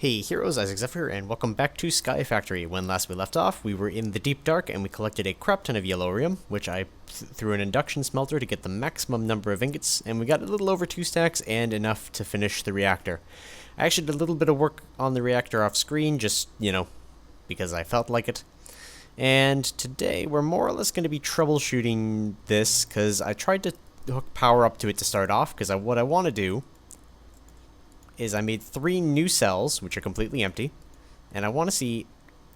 Hey heroes, Zephyr, and welcome back to Sky Factory. When last we left off, we were in the deep dark and we collected a crap ton of yellowrium, which I threw an induction smelter to get the maximum number of ingots, and we got a little over 2 stacks and enough to finish the reactor. I actually did a little bit of work on the reactor off screen, just, because I felt like it. And today we're more or less going to be troubleshooting this, because I tried to hook power up to it to start off, because what I want to do is I made 3 new cells, which are completely empty, and I want to see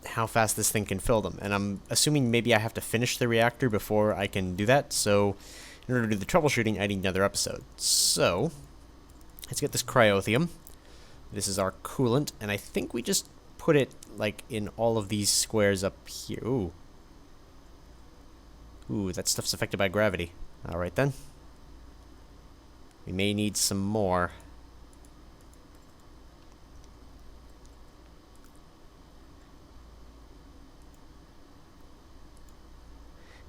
how fast this thing can fill them. And I'm assuming maybe I have to finish the reactor before I can do that, so in order to do the troubleshooting, I need another episode. So, let's get this cryothium. This is our coolant, and I think we just put it, like, in all of these squares up here. Ooh. Ooh, that stuff's affected by gravity. Alright then. We may need some more.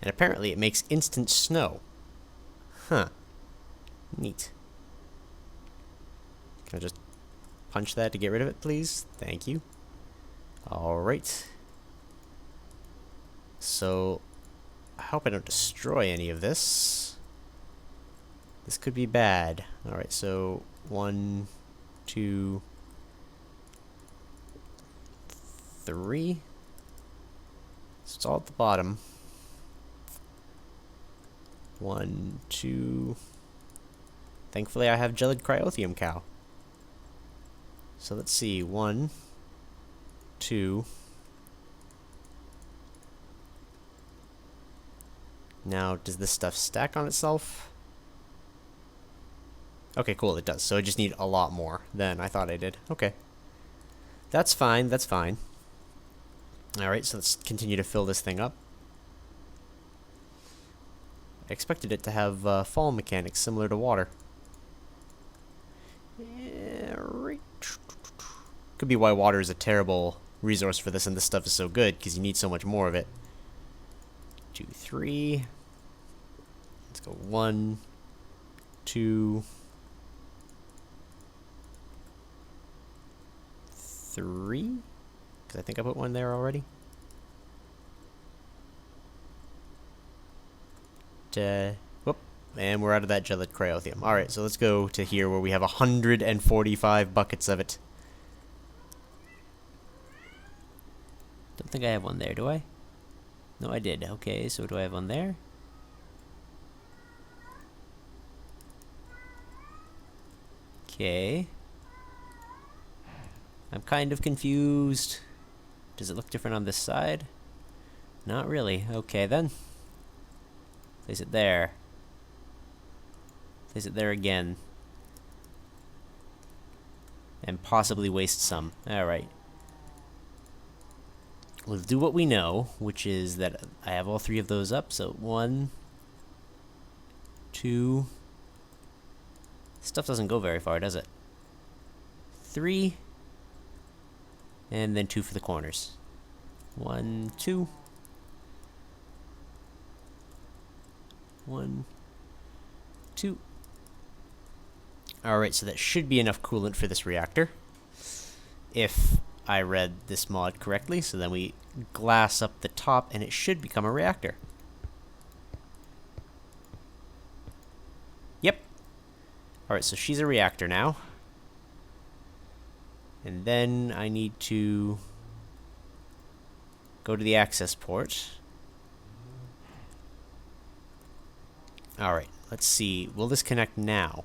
And apparently it makes instant snow. Huh. Neat. Can I just punch that to get rid of it, please? Thank you. Alright. So, I hope I don't destroy any of this. This could be bad. Alright, so 1, 2, 3. So it's all at the bottom. 1, 2. Thankfully, I have gelid cryothium cow. So let's see. 1, 2. Now, does this stuff stack on itself? Okay, cool, it does. So I just need a lot more than I thought I did. Okay. That's fine, that's fine. Alright, so let's continue to fill this thing up. I expected it to have fall mechanics similar to water. Yeah, right. Could be why water is a terrible resource for this, and this stuff is so good, because you need so much more of it. 2, 3. Let's go 1, 2, 3. Because I think I put one there already. Whoop, and we're out of that gelid cryothium. Alright, so let's go to here where we have 145 buckets of it. Don't think I have one there, do I? No, I did. Okay, so do I have one there? Okay. I'm kind of confused. Does it look different on this side? Not really. Okay, then. Place it there. Place it there again. And possibly waste some. Alright. We'll do what we know, which is that I have all 3 of those up. So 1, 2. Stuff doesn't go very far, does it? 3. And then 2 for the corners. 1, 2. 1, 2. Alright, so that should be enough coolant for this reactor. If I read this mod correctly, so then we glass up the top and it should become a reactor. Yep. Alright, so she's a reactor now. And then I need to go to the access port. Alright, let's see. Will this connect now?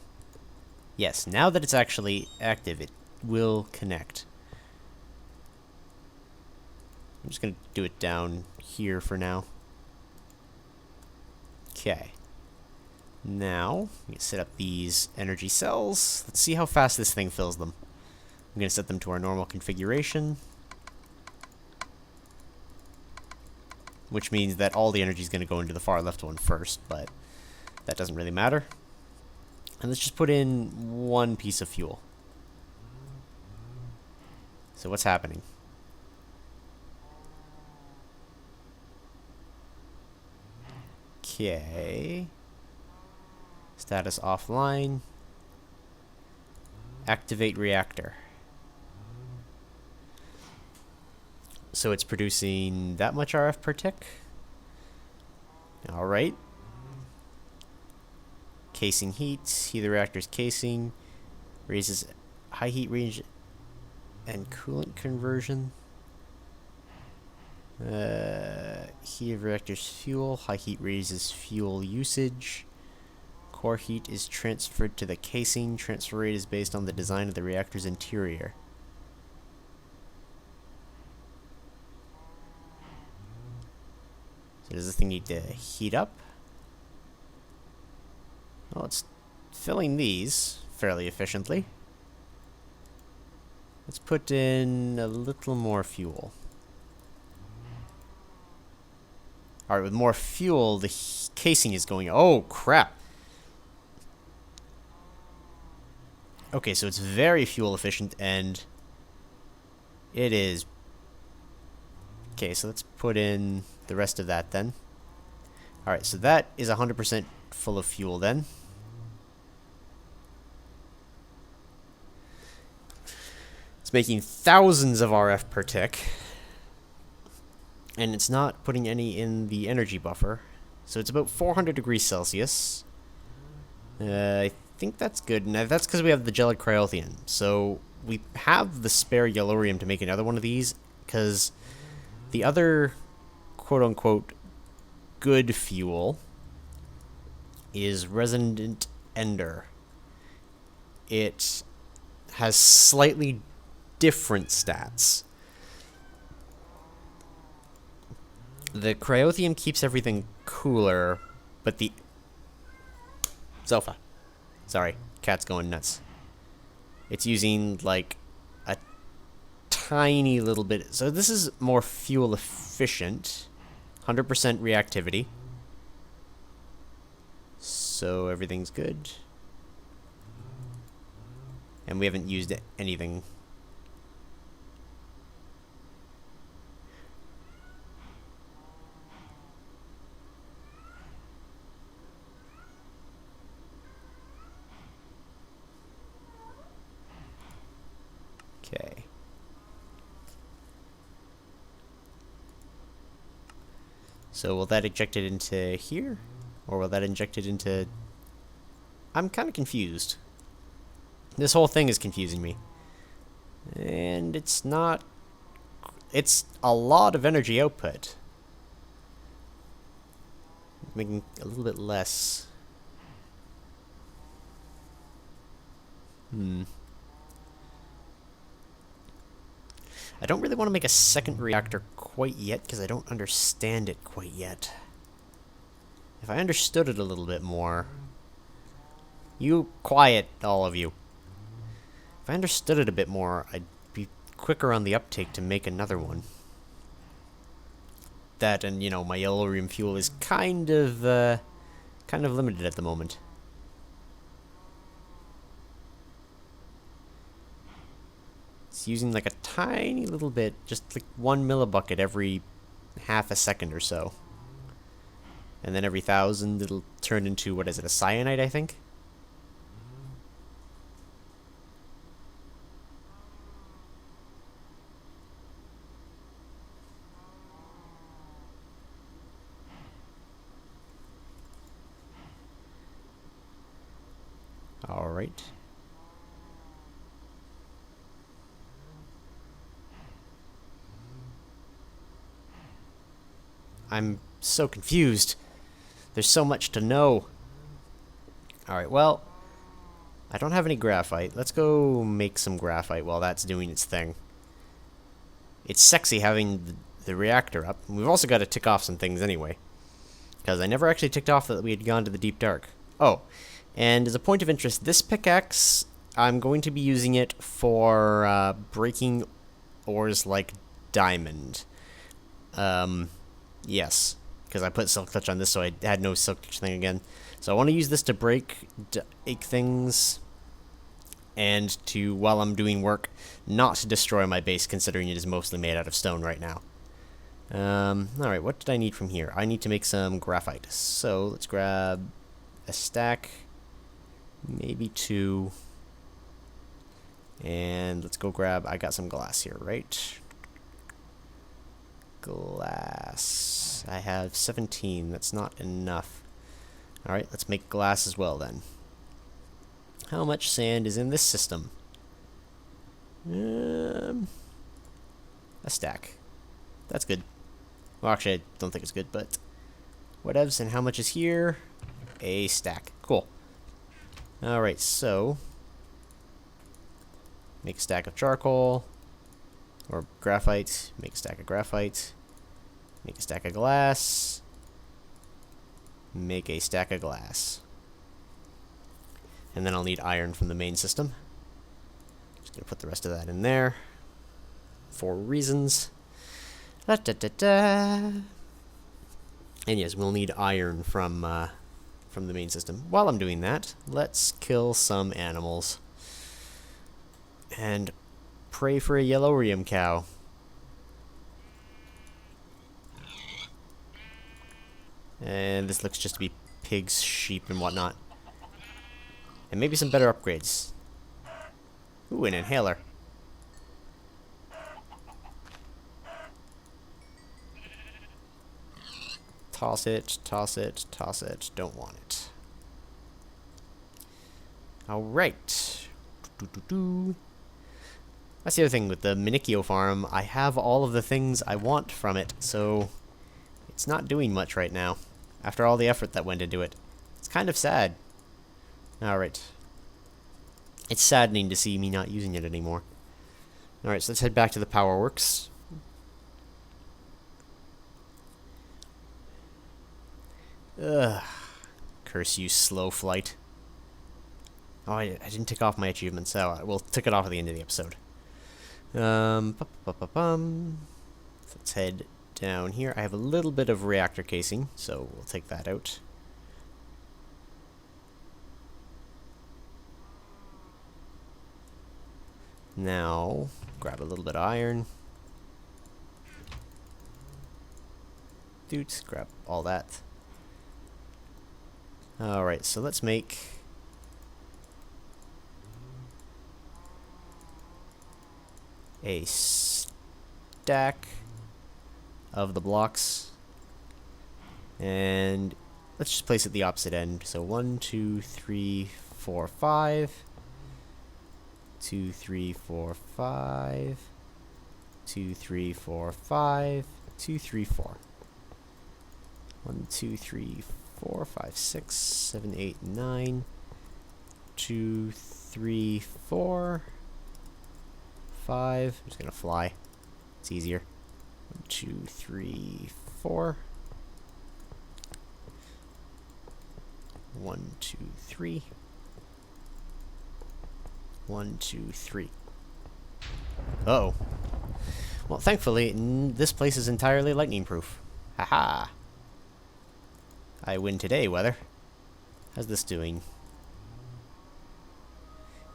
Yes, now that it's actually active, it will connect. I'm just going to do it down here for now. Okay. Now, we can set up these energy cells. Let's see how fast this thing fills them. I'm going to set them to our normal configuration, which means that all the energy is going to go into the far left one first, but that doesn't really matter. And let's just put in 1 piece of fuel. So what's happening? Okay. Status offline. Activate reactor. So it's producing that much RF per tick. Alright. Casing heat. Heat the reactor's casing. Raises high heat range and coolant conversion. Heat of reactor's fuel. High heat raises fuel usage. Core heat is transferred to the casing. Transfer rate is based on the design of the reactor's interior. So does this thing need to heat up? Well, it's filling these fairly efficiently. Let's put in a little more fuel. Alright, with more fuel, the casing is going... Oh, crap! Okay, so it's very fuel efficient, and it is... Okay, so let's put in the rest of that then. Alright, so that is 100% full of fuel then. It's making thousands of RF per tick. And it's not putting any in the energy buffer. So it's about 400 degrees Celsius. I think that's good. Now that's because we have the gelid cryothian. So we have the spare yellowrium to make another one of these, because the other quote-unquote good fuel is resonant ender. It has slightly different stats. The cryothium keeps everything cooler, but the... Sofa. Sorry, cat's going nuts. It's using, like, a tiny little bit... So this is more fuel efficient. 100% reactivity. So everything's good. And we haven't used anything. Okay. So will that inject it into here? Or will that inject it into... I'm kind of confused. This whole thing is confusing me. And it's not... It's a lot of energy output. Making a little bit less. I don't really want to make a second reactor quite yet, because I don't understand it quite yet. If I understood it a little bit more... You quiet, all of you. If I understood it a bit more, I'd be quicker on the uptake to make another one. That and, you know, my yellowrium fuel is kind of limited at the moment. It's using like a tiny little bit, just like 1 millibucket every half a second or so. And then every 1,000 it'll turn into, what is it, a cyanide, I think? Alright. I'm so confused. There's so much to know. Alright, well, I don't have any graphite. Let's go make some graphite while that's doing its thing. It's sexy having the reactor up. We've also got to tick off some things anyway, because I never actually ticked off that we had gone to the deep dark. Oh, and as a point of interest, this pickaxe, I'm going to be using it for breaking ores like diamond. Yes, because I put silk touch on this, so I had no silk touch thing again. So I want to use this to break things, and to, while I'm doing work, not to destroy my base, considering it is mostly made out of stone right now. Alright, what did I need from here? I need to make some graphite. So let's grab a stack, maybe 2, and let's go grab, I got some glass here, right? glass. I have 17. That's not enough. Alright, let's make glass as well then. How much sand is in this system? A stack. That's good. Well, actually, I don't think it's good, but whatevs. And how much is here? A stack. Cool. Alright, so make a stack of charcoal. Or graphite. Make a stack of graphite. Make a stack of glass. Make a stack of glass. And then I'll need iron from the main system. Just gonna put the rest of that in there. For reasons. Da, da, da, da. And yes, we'll need iron from the main system. While I'm doing that, let's kill some animals. And pray for a yellowrium cow. And this looks just to be pigs, sheep, and whatnot. And maybe some better upgrades. Ooh, an inhaler. Toss it, toss it, toss it. Don't want it. Alright. That's the other thing with the Manicchio farm. I have all of the things I want from it, so it's not doing much right now. After all the effort that went into it. It's kind of sad. Alright. It's saddening to see me not using it anymore. Alright, so let's head back to the power works. Ugh. Curse you, slow flight. Oh, I didn't tick off my achievements, so we'll tick it off at the end of the episode. So let's head down here. I have a little bit of reactor casing, so we'll take that out. Now, grab a little bit of iron. Dudes, grab all that. Alright, so let's make a stack of the blocks. And let's just place it the opposite end. So 1, 2, 3, 4, 5. 2, 3, 4, 5. 2, 3, 4, 5. 2, 3, 4. 1, 2, 3, 4, 5, 6, 7, 8, 9. 2, 3, 4. 5. I'm just gonna fly. It's easier. 1, 2, 3, 4. 1, 2, 3. 1, 2, 3. Uh-oh. Well, thankfully, this place is entirely lightning proof. Haha. I win today, weather. How's this doing?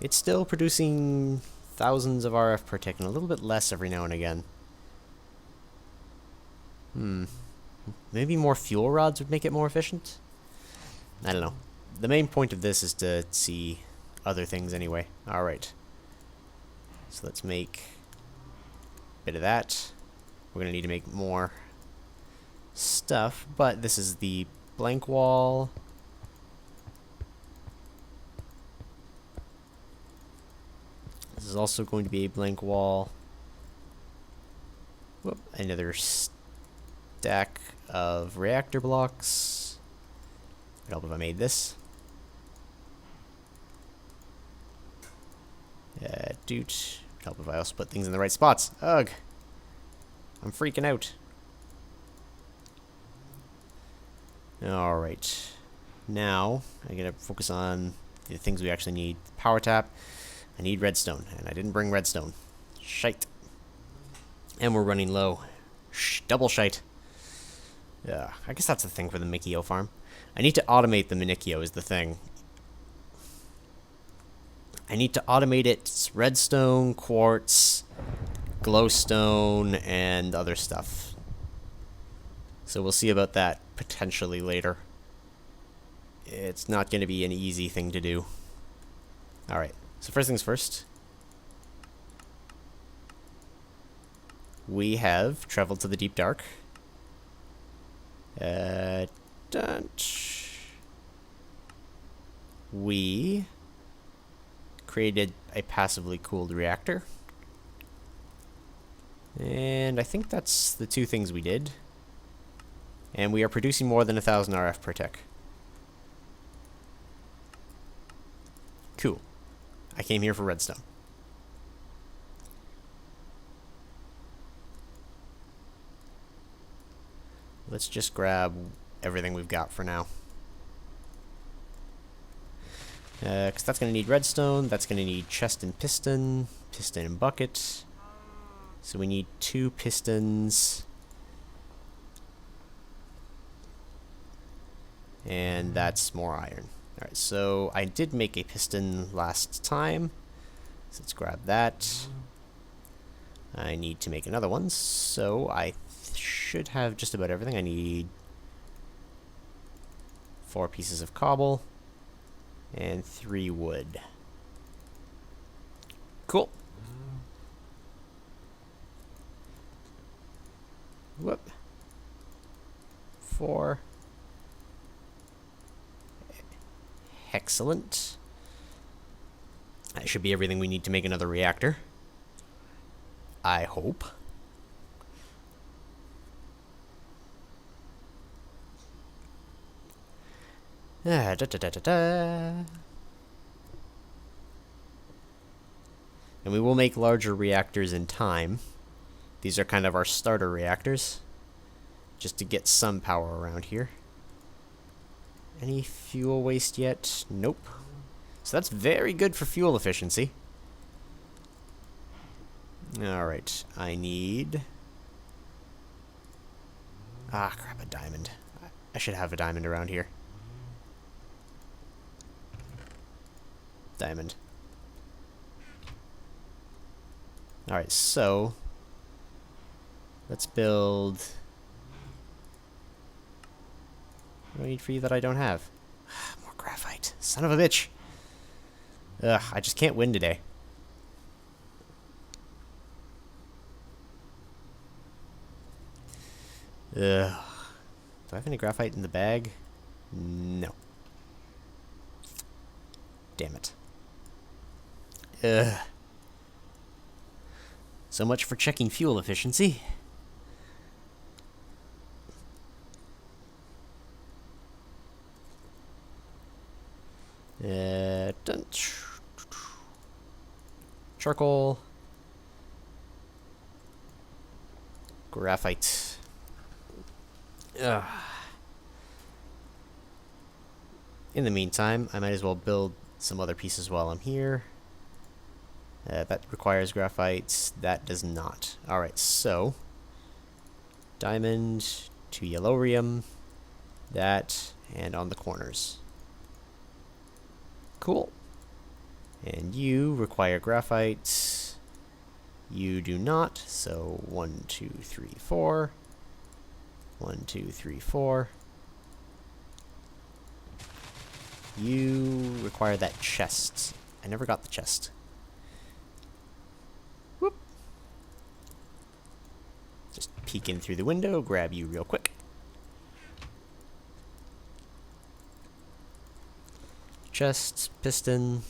It's still producing thousands of RF per tick, and a little bit less every now and again. Maybe more fuel rods would make it more efficient? I don't know. The main point of this is to see other things anyway. Alright. So let's make a bit of that. We're going to need to make more stuff, but this is the blank wall. This is also going to be a blank wall. Whoop, another stack of reactor blocks. It'd help if I made this. Doot. It'd help if I also put things in the right spots. Ugh. I'm freaking out. Alright. Now, I gotta focus on the things we actually need. Power tap. I need redstone, and I didn't bring redstone. Shite. And we're running low. Double shite. Yeah, I guess that's the thing for the Manicchio farm. I need to automate the Manicchio is the thing. I need to automate its redstone, quartz, glowstone, and other stuff. So we'll see about that potentially later. It's not going to be an easy thing to do. Alright, so first things first. we have traveled to the deep dark. We created a passively cooled reactor. And I think that's the two things we did. And we are producing more than 1,000 RF per tick. Cool. I came here for redstone. Let's just grab everything we've got for now. Because that's going to need redstone, that's going to need chest and piston, piston and bucket. So we need 2 pistons. And that's more iron. Alright, so I did make a piston last time. So let's grab that. I need to make another one, so I should have just about everything. I need 4 pieces of cobble and 3 wood. Cool. Whoop. 4. Excellent. That should be everything we need to make another reactor. I hope. And we will make larger reactors in time. These are kind of our starter reactors, just to get some power around here. Any fuel waste yet? Nope. So that's very good for fuel efficiency. Alright, I need... Ah, crap, a diamond. I should have a diamond around here. Diamond. Alright, so... let's build... what do I need for you that I don't have? More graphite. Son of a bitch! Ugh, I just can't win today. Ugh. Do I have any graphite in the bag? No. Damn it. Ugh. So much for checking fuel efficiency. Charcoal. Graphite. Ugh. In the meantime, I might as well build some other pieces while I'm here. That requires graphite. That does not. Alright, so... diamond, 2 yellowrium, that, and on the corners. Cool. And you require graphite. You do not, so 1, 2, 3, 4. 1, 2, 3, 4. You require that chest. I never got the chest. Whoop. Just peek in through the window, grab you real quick. Chest, piston.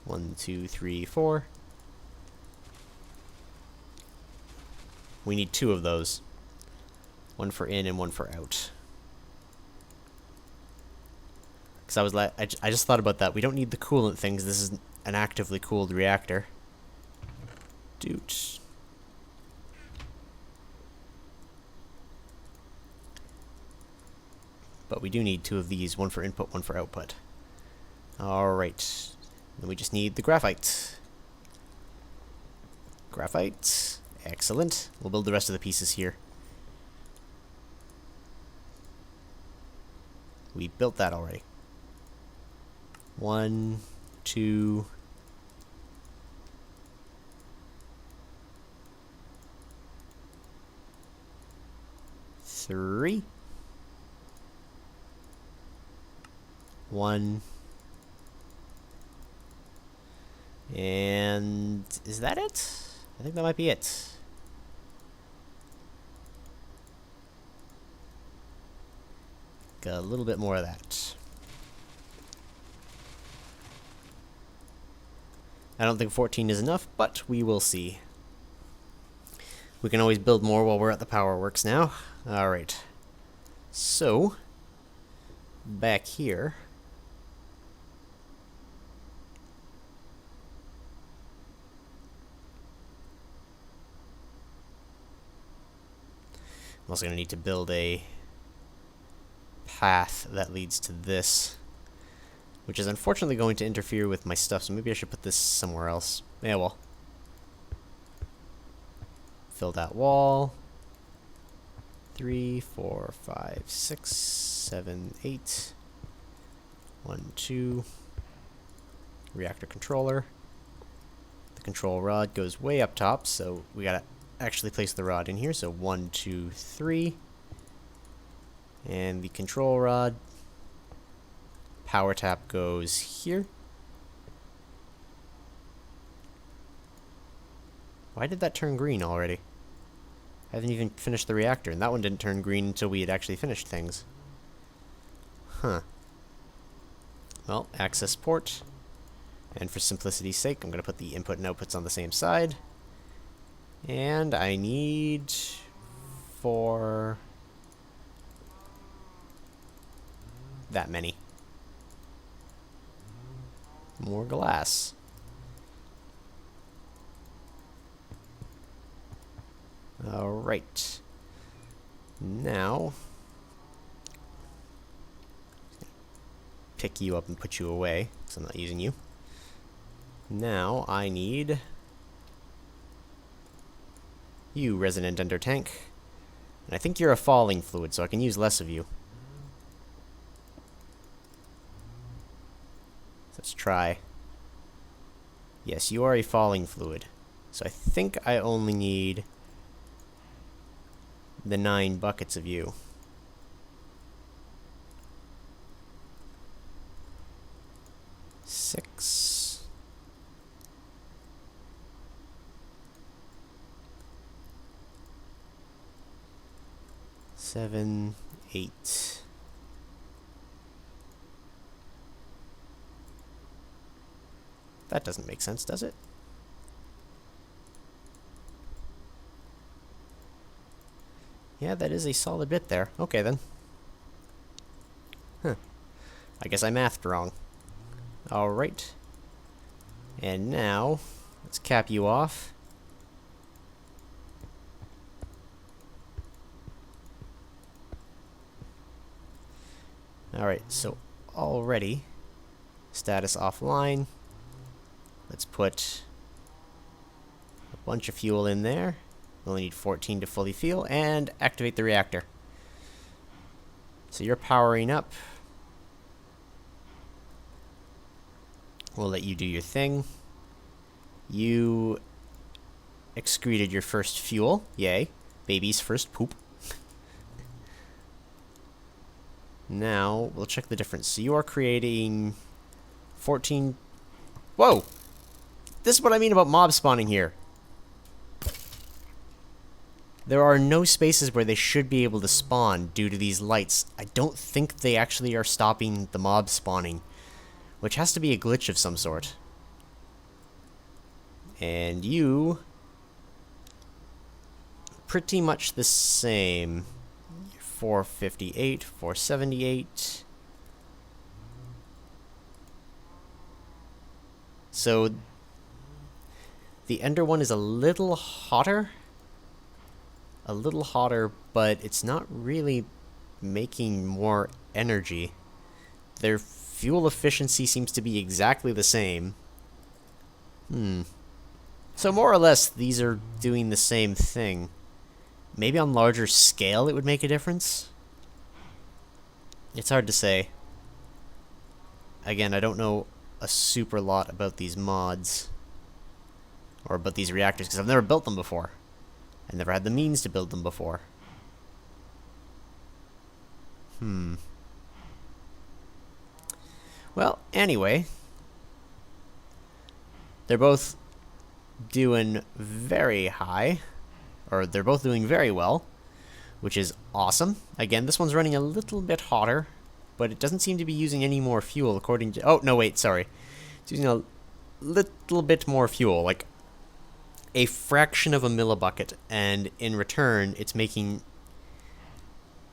1, 2, 3, 4. We need 2 of those. 1 for in and 1 for out. Because I was I just thought about that. We don't need the coolant things. This is an actively cooled reactor. Doot. But we do need 2 of these. 1 for input, 1 for output. Alright. Then we just need the graphite. Graphite. Excellent. We'll build the rest of the pieces here. We built that already. 1, 2... 3. 1. And is that it? I think that might be it. like a little bit more of that. I don't think 14 is enough, but we will see. We can always build more while we're at the power works now. Alright. So, back here. I'm also going to need to build a path that leads to this, which is unfortunately going to interfere with my stuff, so maybe I should put this somewhere else. Yeah, well. Fill that wall. 3, 4, 5, 6, 7, 8. 1, 2. Reactor controller. The control rod goes way up top, so we gotta actually place the rod in here. So 1, 2, 3. And the control rod power tap goes here. Why did that turn green already? I haven't even finished the reactor, and that one didn't turn green until we had actually finished things. Huh. Well, access port. And for simplicity's sake, I'm going to put the input and outputs on the same side. And I need for that many. More glass. Alright. Now, pick you up and put you away, because I'm not using you. Now, I need you, resident ender tank. And I think you're a falling fluid, so I can use less of you. Let's try. Yes, you are a falling fluid. So I think I only need the 9 buckets of you. Six. Seven, 8. That doesn't make sense, does it? Yeah, that is a solid bit there. Okay, then. Huh. I guess I mathed wrong. Alright. And now, let's cap you off. Alright, so already, status offline. Let's put a bunch of fuel in there. We only need 14 to fully fuel, and activate the reactor. So you're powering up. We'll let you do your thing. You excreted your first fuel. Yay. Baby's first poop. Now, we'll check the difference. So you are creating 14... Whoa! This is what I mean about mob spawning here. There are no spaces where they should be able to spawn due to these lights. I don't think they actually are stopping the mob spawning, which has to be a glitch of some sort. And you... pretty much the same. 458, 478. So the Ender one is a little hotter. But it's not really making more energy. Their fuel efficiency seems to be exactly the same. So more or less, these are doing the same thing. Maybe on larger scale it would make a difference? It's hard to say. Again, I don't know a super lot about these mods. Or about these reactors, because I've never built them before. I never had the means to build them before. Well, anyway. They're both doing very high. Or they're both doing very well. Which is awesome. Again, this one's running a little bit hotter. but it doesn't seem to be using any more fuel according to... Oh, no, wait, sorry. It's using a little bit more fuel, like a fraction of a millibucket, and in return, it's making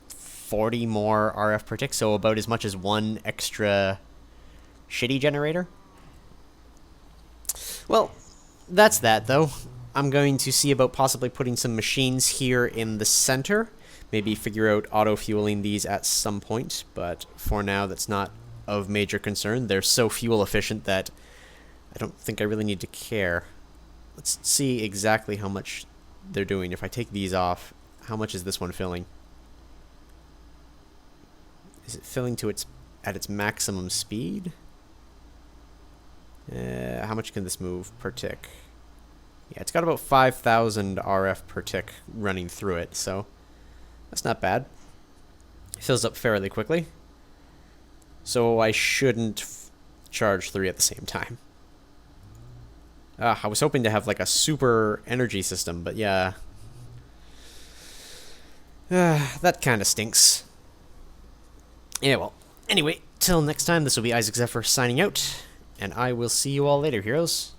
40 more RF per tick, so about as much as one extra shitty generator. Well, that's that, though. I'm going to see about possibly putting some machines here in the center. Maybe figure out auto-fueling these at some point, but for now, that's not of major concern. They're so fuel efficient that I don't think I really need to care. Let's see exactly how much they're doing. If I take these off, how much is this one filling? Is it filling to at its maximum speed? How much can this move per tick? Yeah, it's got about 5,000 RF per tick running through it, so that's not bad. It fills up fairly quickly. So I shouldn't charge 3 at the same time. I was hoping to have like a super energy system, but yeah. That kind of stinks. Yeah, well, anyway, till next time, this will be Isaac Zephyr signing out, and I will see you all later, heroes.